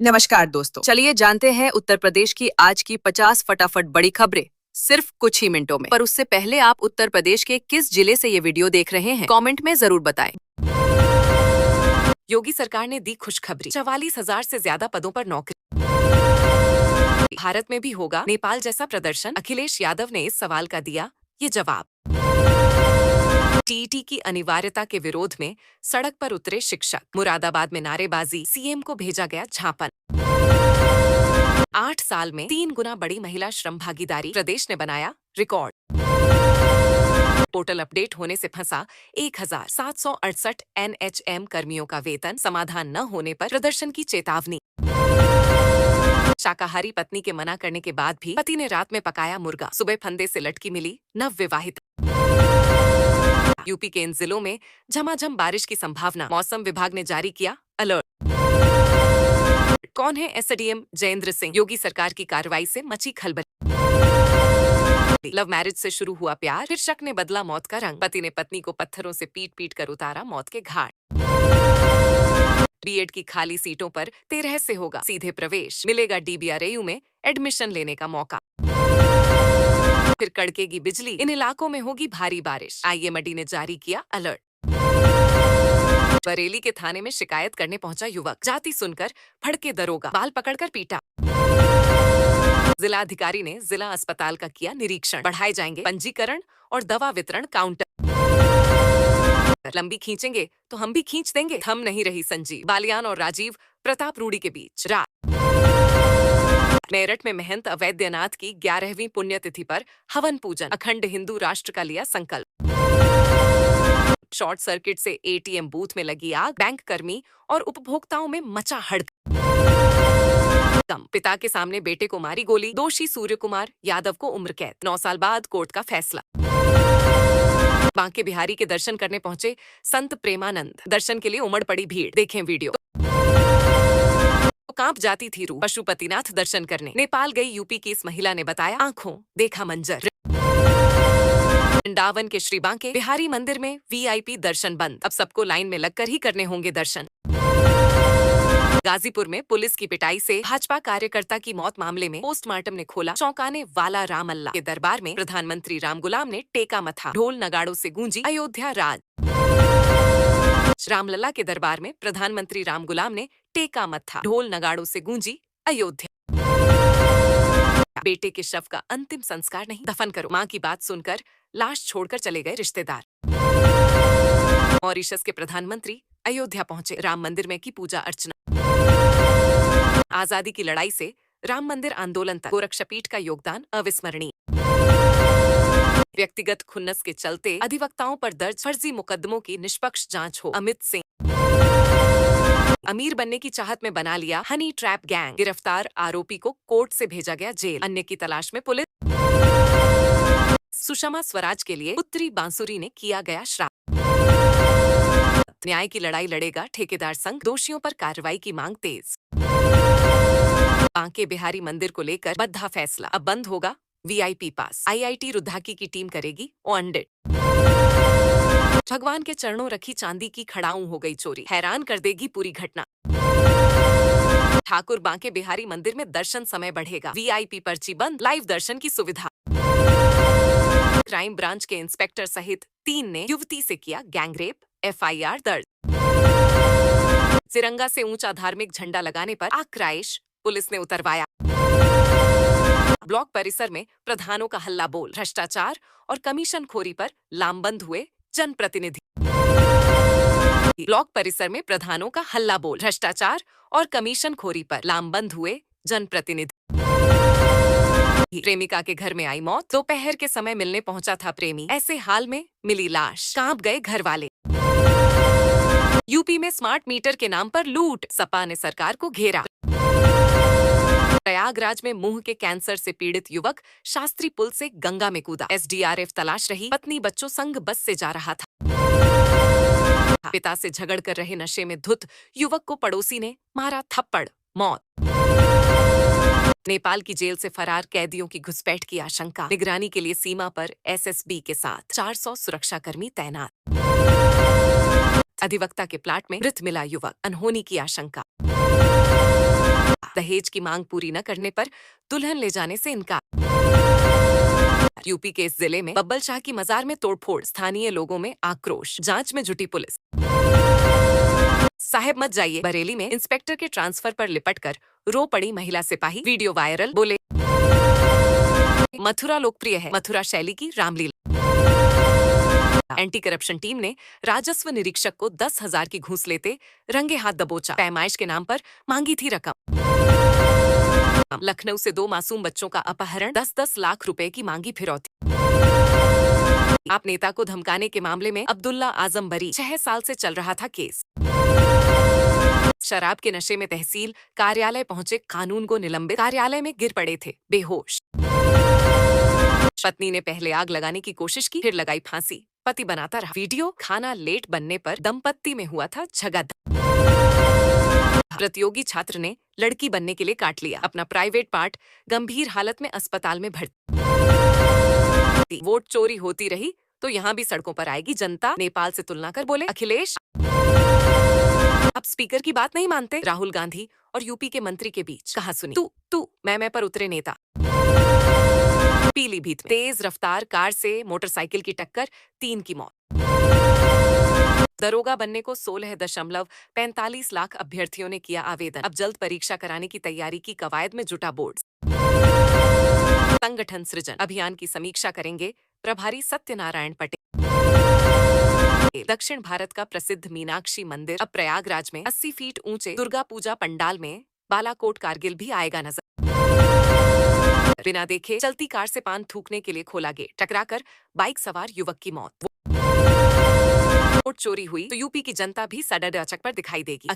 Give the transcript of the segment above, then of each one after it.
नमस्कार दोस्तों, चलिए जानते हैं उत्तर प्रदेश की आज की 50 फटाफट बड़ी खबरें सिर्फ कुछ ही मिनटों में। पर उससे पहले आप उत्तर प्रदेश के किस जिले से ये वीडियो देख रहे हैं, कमेंट में जरूर बताएं। योगी सरकार ने दी खुशखबरी, 44,000 से ज्यादा पदों पर नौकरी। भारत में भी होगा नेपाल जैसा प्रदर्शन, अखिलेश यादव ने इस सवाल का दिया ये जवाब। टीईटी की अनिवार्यता के विरोध में सड़क पर उतरे शिक्षक, मुरादाबाद में नारेबाजी, सीएम को भेजा गया झांपन। 8 साल में 3 गुना बड़ी महिला श्रम भागीदारी, प्रदेश ने बनाया रिकॉर्ड। पोर्टल अपडेट होने से फंसा 1,768 एनएचएम कर्मियों का वेतन, समाधान न होने पर प्रदर्शन की चेतावनी। शाकाहारी पत्नी के मना करने के बाद भी पति ने रात में पकाया मुर्गा, सुबह फंदे से लटकी मिली नवविवाहित। यूपी के इन जिलों में झमाझम बारिश की संभावना, मौसम विभाग ने जारी किया अलर्ट। कौन है एसडीएम जयेंद्र सिंह, योगी सरकार की कार्रवाई से मची खलबली। लव मैरिज से शुरू हुआ प्यार, फिर शक ने बदला मौत का रंग, पति ने पत्नी को पत्थरों से पीट पीट कर उतारा मौत के घाट। बीएड की खाली सीटों पर 13 से होगा सीधे प्रवेश, मिलेगा डीबीआरएयू में एडमिशन लेने का मौका। फिर कड़केगी बिजली, इन इलाकों में होगी भारी बारिश, आईएमडी ने जारी किया अलर्ट। बरेली के थाने में शिकायत करने पहुंचा युवक, जाति सुनकर भड़के दरोगा, बाल पकड़कर पीटा। जिला अधिकारी ने जिला अस्पताल का किया निरीक्षण, बढ़ाए जाएंगे पंजीकरण और दवा वितरण काउंटर। लंबी खींचेंगे तो हम भी खींच देंगे, थम नहीं रही संजीव, बालियान और राजीव प्रताप रूडी के बीच रात। मेरठ में महंत अवैद्यनाथ की 11वीं पुण्यतिथि पर हवन पूजन, अखंड हिंदू राष्ट्र का लिया संकल्प। शॉर्ट सर्किट से एटीएम बूथ में लगी आग, बैंक कर्मी और उपभोक्ताओं में मचा हड़कंप। पिता के सामने बेटे को मारी गोली, दोषी सूर्य कुमार यादव को उम्र कैद, 9 साल बाद कोर्ट का फैसला। बांके बिहारी के दर्शन करने पहुंचे संत प्रेमानंद, दर्शन के लिए उमड़ पड़ी भीड़, देखें वीडियो। कांप जाती थी रूह, पशुपतिनाथ दर्शन करने नेपाल गई यूपी की इस महिला ने बताया आंखों देखा मंजर। वृंदावन के श्री बांके बिहारी मंदिर में वीआईपी दर्शन बंद, अब सबको लाइन में लगकर ही करने होंगे दर्शन। गाजीपुर में पुलिस की पिटाई से भाजपा कार्यकर्ता की मौत मामले में पोस्टमार्टम ने खोला चौंकाने वाला रामलला के दरबार में प्रधानमंत्री रामगुलाम ने टेका मथा, ढोल नगाड़ों से गूंजी अयोध्या राज। रामलला के दरबार में प्रधानमंत्री रामगुलाम ने टेका मथा, ढोल नगाड़ों से गूंजी अयोध्या। बेटे के शव का अंतिम संस्कार नहीं, दफन करो, मां की बात सुनकर लाश छोड़कर चले गए रिश्तेदार। मॉरिशस के प्रधानमंत्री अयोध्या पहुंचे, राम मंदिर में की पूजा अर्चना। आजादी की लड़ाई से राम मंदिर आंदोलन तक गोरक्षपीठ का योगदान अविस्मरणीय। व्यक्तिगत खुन्नस के चलते अधिवक्ताओं पर दर्ज फर्जी मुकदमों की निष्पक्ष जांच हो, अमित सिंह। अमीर बनने की चाहत में बना लिया हनी ट्रैप गैंग, गिरफ्तार आरोपी को कोर्ट से भेजा गया जेल, अन्य की तलाश में पुलिस। सुषमा स्वराज के लिए उत्तरी बांसुरी ने किया गया श्राप। न्याय की लड़ाई लड़ेगा ठेकेदार संघ, दोषियों पर कार्रवाई की मांग तेज। बांके बिहारी मंदिर को लेकर बद्धा फैसला, अब बंद होगा वीआईपी पास, आईआईटी रुद्धाकी की टीम करेगी ऑडिट। भगवान के चरणों रखी चांदी की खड़ाऊं हो गई चोरी, हैरान कर देगी पूरी घटना। ठाकुर बांके बिहारी मंदिर में दर्शन समय बढ़ेगा, वीआईपी पर्ची बंद, लाइव दर्शन की सुविधा। क्राइम ब्रांच के इंस्पेक्टर सहित 3 ने युवती से किया गैंगरेप, एफआईआर दर्ज। तिरंगा से ऊंचा धार्मिक झंडा लगाने पर आक्रोश, पुलिस ने उतरवाया। ब्लॉक परिसर में प्रधानों का हल्ला बोल, भ्रष्टाचार और कमीशनखोरी पर लामबंद हुए जनप्रतिनिधि। ब्लॉक परिसर में प्रधानों का हल्ला बोल, भ्रष्टाचार और कमीशनखोरी पर लामबंद हुए जनप्रतिनिधि। प्रेमिका के घर में आई मौत, दोपहर के समय मिलने पहुंचा था प्रेमी, ऐसे हाल में मिली लाश, कांप गए घर वाले। यूपी में स्मार्ट मीटर के नाम पर लूट, सपा ने सरकार को घेरा। प्रयागराज में मुंह के कैंसर से पीड़ित युवक शास्त्री पुल से गंगा में कूदा, एसडीआरएफ तलाश रही, पत्नी बच्चों संग बस से जा रहा था। पिता से झगड़ कर रहे नशे में धुत युवक को पड़ोसी ने मारा थप्पड़, मौत। नेपाल की जेल से फरार कैदियों की घुसपैठ की आशंका, निगरानी के लिए सीमा पर एसएसबी के साथ 400 सुरक्षाकर्मी तैनात। अधिवक्ता के प्लाट में मृत मिला युवक, अनहोनी की आशंका। दहेज की मांग पूरी न करने पर दुल्हन ले जाने से इनकार। यूपी के इस जिले में बब्बल शाह की मजार में तोड़फोड़, स्थानीय लोगों में आक्रोश, जांच में जुटी पुलिस। साहेब मत जाइए, बरेली में इंस्पेक्टर के ट्रांसफर पर लिपटकर रो पड़ी महिला सिपाही, वीडियो वायरल, बोले मथुरा लोकप्रिय है, मथुरा शैली की रामलीला। एंटी करप्शन टीम ने राजस्व निरीक्षक को 10,000 की घूस लेते रंगे हाथ दबोचा, पैमाइश के नाम पर मांगी थी रकम। लखनऊ से 2 मासूम बच्चों का अपहरण, 10-10 लाख रुपए की मांगी फिरौती। आप नेता को धमकाने के मामले में अब्दुल्ला आजम बरी, 6 साल से चल रहा था केस। शराब के नशे में तहसील कार्यालय पहुंचे कानून को निलंबित, कार्यालय में गिर पड़े थे बेहोश। पत्नी ने पहले आग लगाने की कोशिश की, फिर लगाई फांसी, पति बनाता रहा वीडियो। खाना लेट बनने पर दंपत्ति में हुआ था झगड़ा। प्रतियोगी छात्र ने लड़की बनने के लिए काट लिया अपना प्राइवेट पार्ट, गंभीर हालत में अस्पताल में भर्ती। वोट चोरी होती रही तो यहाँ भी सड़कों पर आएगी जनता, नेपाल से तुलना कर बोले अखिलेश। अब स्पीकर की बात नहीं मानते, राहुल गांधी और यूपी के मंत्री के बीच कहा सुनी तू मैं पर उतरे नेता। पीलीभीत में तेज रफ्तार कार से मोटरसाइकिल की टक्कर, 3 की मौत। दरोगा बनने को 16.45 लाख अभ्यर्थियों ने किया आवेदन, अब जल्द परीक्षा कराने की तैयारी की कवायद में जुटा बोर्ड। संगठन सृजन अभियान की समीक्षा करेंगे प्रभारी सत्यनारायण पटेल। दक्षिण भारत का प्रसिद्ध मीनाक्षी मंदिर अब प्रयागराज में 80 फीट ऊंचे दुर्गा पूजा पंडाल में बालाकोट कारगिल भी आएगा नजर। बिना देखे चलती कार से पान थूकने के लिए खोला गेट, टकराकर बाइक सवार युवक की मौत। वोट चोरी हुई तो यूपी की जनता भी सडा अचक पर दिखाई देगी।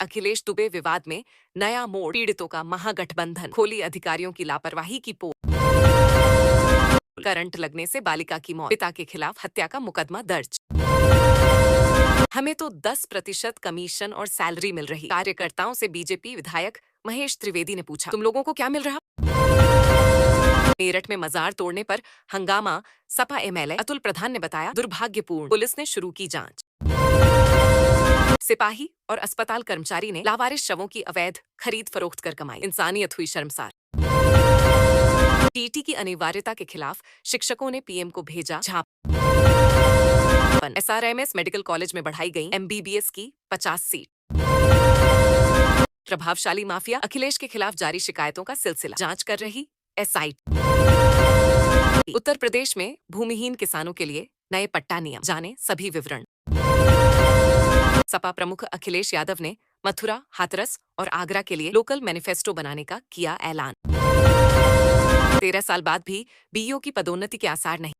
अखिलेश दुबे विवाद में नया मोड़, पीड़ितों का महागठबंधन, खोली अधिकारियों की लापरवाही की पोल। करंट लगने से बालिका की मौत, पिता के खिलाफ हत्या का मुकदमा दर्ज। हमें तो 10% कमीशन और सैलरी मिल रही, कार्यकर्ताओं से बीजेपी विधायक महेश त्रिवेदी ने पूछा, तुम लोगों को क्या मिल रहा? मेरठ में मजार तोड़ने पर हंगामा, सपा एमएलए अतुल प्रधान ने बताया दुर्भाग्यपूर्ण, पुलिस ने शुरू की जांच। सिपाही और अस्पताल कर्मचारी ने लावारिस शवों की अवैध खरीद फरोख्त कर कमाई, इंसानियत हुई शर्मसार। टीटी की अनिवार्यता के खिलाफ शिक्षकों ने पीएम को भेजा झांप। एसआरएमएस मेडिकल कॉलेज में बढ़ाई गई एमबीबीएस की 50 सीट। प्रभावशाली माफिया, अखिलेश के खिलाफ जारी शिकायतों का सिलसिला, जांच कर रही एसआईटी। उत्तर प्रदेश में भूमिहीन किसानों के लिए नए पट्टा नियम, जाने सभी विवरण। सपा प्रमुख अखिलेश यादव ने मथुरा, हाथरस और आगरा के लिए लोकल मैनिफेस्टो बनाने का किया ऐलान। 13 साल बाद भी बीईओ की पदोन्नति के आसार नहीं।